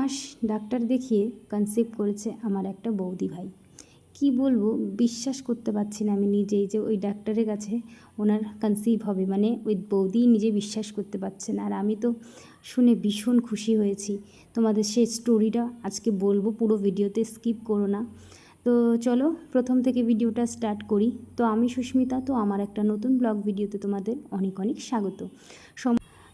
মাস doctor দেখিয়ে conceive করেছে আমার একটা বৌদি ভাই। কি বলবো, বিশ্বাস করতে পারছি না আমি নিজেই যে ওই ডাক্তারের কাছে ওনার কনসিভ হবে, মানে ওই বৌদি নিজে বিশ্বাস করতে পারছে না। আর আমি তো শুনে ভীষণ খুশি হয়েছি। তোমাদের সেই স্টোরিটা আজকে বলবো, পুরো ভিডিওতে স্কিপ করো না। তো চলো প্রথম থেকে ভিডিওটা স্টার্ট করি। তো আমি সুস্মিতা, তো আমার একটা নতুন ব্লগ ভিডিওতে তোমাদের অনেক অনেক স্বাগত।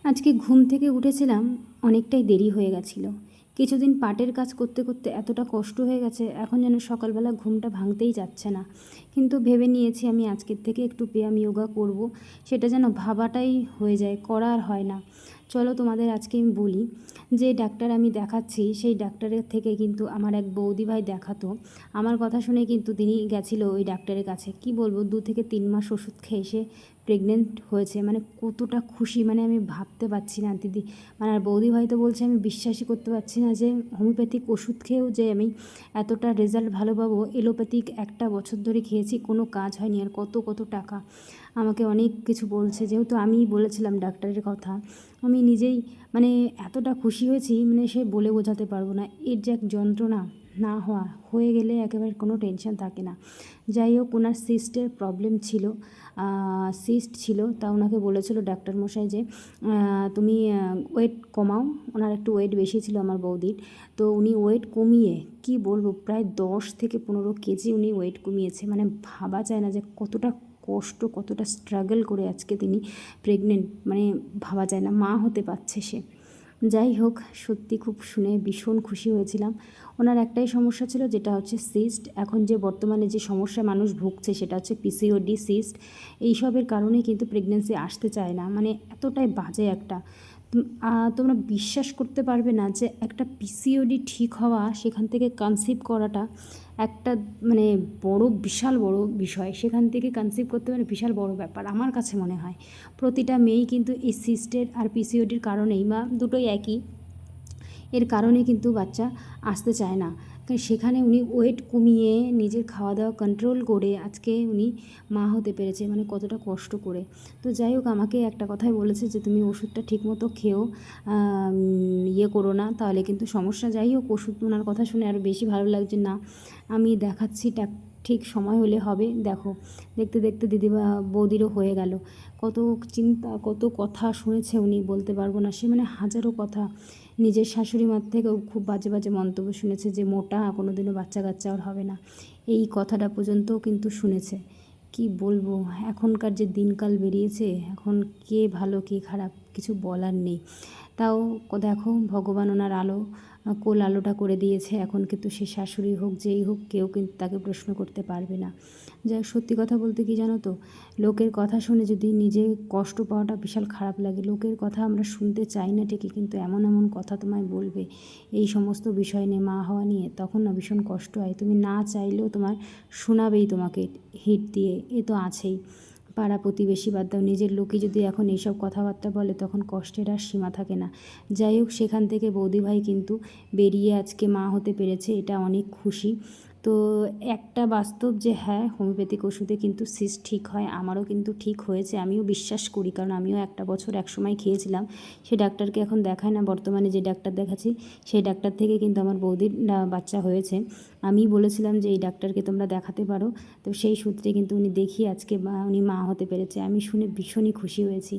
আজকে ঘুম থেকে উঠেছিলাম, অনেকটাই দেরি হয়ে গেছিলো। কিছুদিন পাটের কাজ করতে করতে এতটা কষ্ট হয়ে গেছে, এখন যেন সকালবেলা ঘুমটা ভাঙতেই যাচ্ছে না। কিন্তু ভেবে নিয়েছি আমি আজকের থেকে একটু ব্যায়াম যোগা করব, সেটা যেন ভাবাটাই হয়ে যায়, করা আর হয় না। চলো তোমাদের আজকে আমি বলি, যে ডাক্তার আমি দেখাচ্ছি সেই ডাক্তারের থেকে কিন্তু আমার এক বৌদি ভাই দেখাতো। আমার কথা শুনে কিন্তু তিনি গেছিলো ওই ডাক্তারের কাছে। কি বলবো, 2 থেকে 3 মাস ওষুধ খেয়ে এসে প্রেগনেন্ট হয়েছে। মানে কতটা খুশি, মানে আমি ভাবতে পারছি না দিদি। মানে আর বৌদি ভাই তো বলছে আমি বিশ্বাসই করতে পারছি না যে হোমিওপ্যাথিক ওষুধ খেয়েও যে আমি এতটা রেজাল্ট ভালো পাবো। এলোপ্যাথিক 1 বছর ধরে খেয়েছি, কোনো কাজ হয়নি। আর কত কত টাকা আমাকে অনেক কিছু বলছে, যেহেতু আমিই বলেছিলাম ডাক্তারের কথা। আমি নিজেই মানে এতটা খুশি হয়েছি, মানে সে বলে বোঝাতে পারবো না। এর যে এক যন্ত্রণা, না হয়ে গেলে একেবারে কোনো টেনশন থাকে না। যাই হোক, ওনার সিস্টের প্রবলেম ছিল, সিস্ট ছিল। তা ওনাকে বলেছিল ডাক্তারমশাই যে তুমি ওয়েট কমাও। ওনার একটু ওয়েট বেশি ছিল আমার বৌদির। তো উনি ওয়েট কমিয়ে, কি বলবো, প্রায় 10 থেকে 15 কেজি উনি ওয়েট কমিয়েছে। মানে ভাবা যায় না যে কতটা কষ্ট, কতটা স্ট্রাগল করে আজকে তিনি প্রেগনেন্ট, মানে ভাবা যায় না মা হতে পারছে সে। যাই হোক, সত্যি খুব শুনে ভীষণ খুশি হয়েছিলাম। ওনার একটাই সমস্যা ছিল, যেটা হচ্ছে সিস্ট। এখন যে বর্তমানে যে সমস্যা মানুষ ভুগছে সেটা হচ্ছে পিসিওডি, সিস্ট। এইসবের কারণে কিন্তু প্রেগনেন্সি আসতে চায় না, মানে এতটাই বাজে একটা। তোমরা বিশ্বাস করতে পারবে না যে একটা পিসিওডি ঠিক হওয়া, সেখান থেকে কনসিভ করাটা একটা মানে বিশাল বড় বিষয়। সেখান থেকে কনসিভ করতে মানে বিশাল বড় ব্যাপার আমার কাছে মনে হয়। প্রতিটা মেয়েই কিন্তু এই সিস্টের আর পিসিওডির কারণেই, বা দুটোই একই, এর কারণে কিন্তু বাচ্চা আসতে চায় না। সেখানে উনি ওয়েট কমিয়ে নিজের খাওয়া দাওয়া কন্ট্রোল করে আজকে উনি মা হতে পেরেছে, মানে কতটা কষ্ট করে। তো যাই হোক, আমাকে একটা কথাই বলেছে যে তুমি ওষুধটা ঠিকমতো খেও, ইয়ে করো না, তাহলে কিন্তু সমস্যা। যাই হোক, ওষুধ ওনার কথা শুনে আরও বেশি ভালো লাগছে। না, আমি দেখাচ্ছি, ঠিক সময় হলে হবে। দেখো, দেখতে দেখতে দিদি বৌদিরও হয়ে গেল। কত চিন্তা, কত কথা শুনেছে উনি, বলতে পারবো না। সে মানে হাজারো কথা, নিজের শাশুড়ি মার থেকেও খুব বাজে বাজে মন্তব্য শুনেছে, যে মোটা, কোনো দিনও বাচ্চা কাচ্চা আর হবে না, এই কথাটা পর্যন্তও কিন্তু শুনেছে। কি বলবো, এখনকার যে দিনকাল বেরিয়েছে, এখন কে ভালো কে খারাপ কিছু বলার নেই। তাও দেখো, ভগবান ওনার আলোটা করে দিয়েছে। এখন কিন্তু সে শাশুড়ি হোক, যেই হোক, কেউ কিন্তু তাকে প্রশ্ন করতে পারবে না। যাই, সত্যি কথা বলতে কি জানো তো, লোকের কথা শুনে যদি নিজে কষ্ট পাওয়াটা বিশাল খারাপ লাগে। লোকের কথা আমরা শুনতে চাই না ঠিকই, কিন্তু এমন এমন কথা তোমায় বলবে এই সমস্ত বিষয় নিয়ে, মা হওয়া নিয়ে, তখন না ভীষণ কষ্ট হয়। তুমি না চাইলেও তোমার শোনাবেই তোমাকে হিট দিয়ে, এ তো আছেই। পাড়া প্রতিবেশী বাদ দাও, নিজের লোকই যদি এখন এইসব কথাবার্তা বলে, তখন কষ্টের আর সীমা থাকে না। যাই হোক, সেখান থেকে বৌদি ভাই কিন্তু বেরিয়ে আজকে মা হতে পেরেছে, এটা অনেক খুশি। তো একটা বাস্তব যে হ্যাঁ, হোমিওপ্যাথিক ওষুধে কিন্তু সিস্ট ঠিক হয়। আমারও কিন্তু ঠিক হয়েছে, আমিও বিশ্বাস করি, কারণ আমিও 1 বছর একসময় খেয়েছিলাম। সেই ডাক্তারকে এখন দেখায় না, বর্তমানে যে ডাক্তার দেখাচ্ছি সেই ডাক্তার থেকে কিন্তু আমার বৌদির বাচ্চা হয়েছে। আমি বলেছিলাম যে এই ডাক্তারকে তোমরা দেখাতে পারো, তো সেই সূত্রে কিন্তু উনি দেখিয়ে আজকে উনি মা হতে পেরেছে। আমি শুনে ভীষণই খুশি হয়েছি।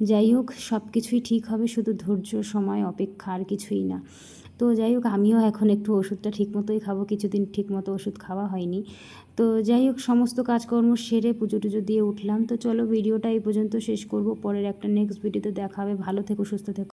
যাই হোক, সব কিছুই ঠিক হবে, শুধু ধৈর্য, সময়, অপেক্ষা, আর কিছুই না। তো যাই হোক, আমিও এখন একটু ওষুধটা ঠিকমতোই খাবো, কিছুদিন ঠিকমতো ওষুধ খাওয়া হয়নি। তো যাই হোক, সমস্ত কাজকর্ম সেরে পুজো টুজো দিয়ে উঠলাম। তো চলো, ভিডিওটা এই পর্যন্ত শেষ করব। পরের একটা নেক্সট ভিডিওতে দেখা হবে। ভালো থেকো, সুস্থ থেকো।